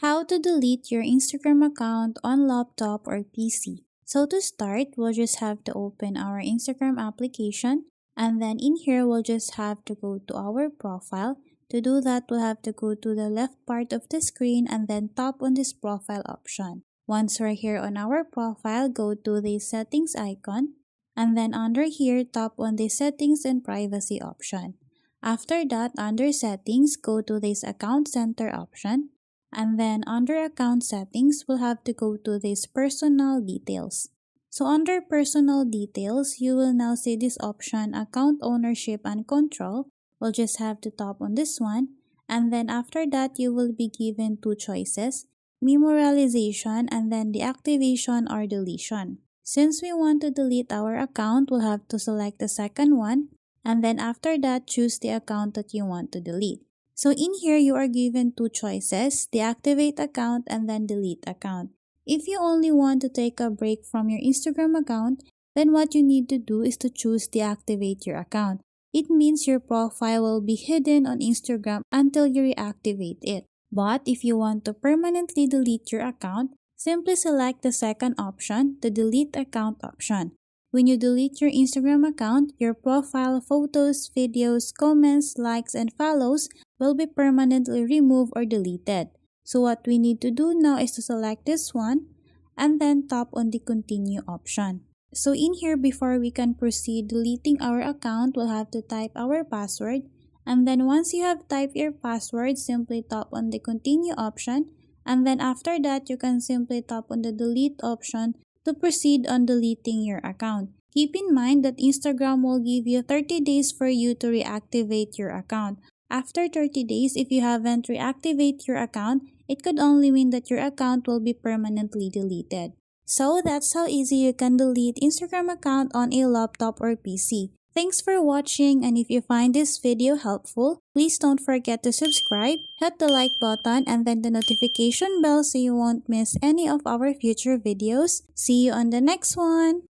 How to delete your Instagram account on laptop or PC. So to start, we'll just have to open our Instagram application, and then in here we'll just have to go to our profile. To do that, we'll have to go to the left part of the screen and then tap on this profile option. Once we're here on our profile, go to the settings icon, and then under here, tap on the settings and privacy option. After that, under settings, go to this account center option. And then under account settings, we'll have to go to this personal details. So under personal details, you will now see this option account ownership and control. We'll just have to tap on this one. And then after that, you will be given two choices, memorialization and then deactivation or deletion. Since we want to delete our account, we'll have to select the second one. And then after that, choose the account that you want to delete. So in here, you are given two choices, deactivate account and then delete account. If you only want to take a break from your Instagram account, then what you need to do is to choose deactivate your account. It means your profile will be hidden on Instagram until you reactivate it. But if you want to permanently delete your account, simply select the second option, the delete account option. When you delete your Instagram account, your profile, photos, videos, comments, likes, and follows will be permanently removed or deleted. So what we need to do now is to select this one and then tap on the continue option. So in here, before we can proceed deleting our account, we'll have to type our password. And then once you have typed your password, simply tap on the continue option. And then after that, you can simply tap on the delete option to proceed on deleting your account. Keep in mind that Instagram will give you 30 days for you to reactivate your account. After 30 days, if you haven't reactivated your account, it could only mean that your account will be permanently deleted. So that's how easy you can delete Instagram account on a laptop or PC. Thanks for watching, and if you find this video helpful, please don't forget to subscribe, hit the like button and then the notification bell so you won't miss any of our future videos. See you on the next one!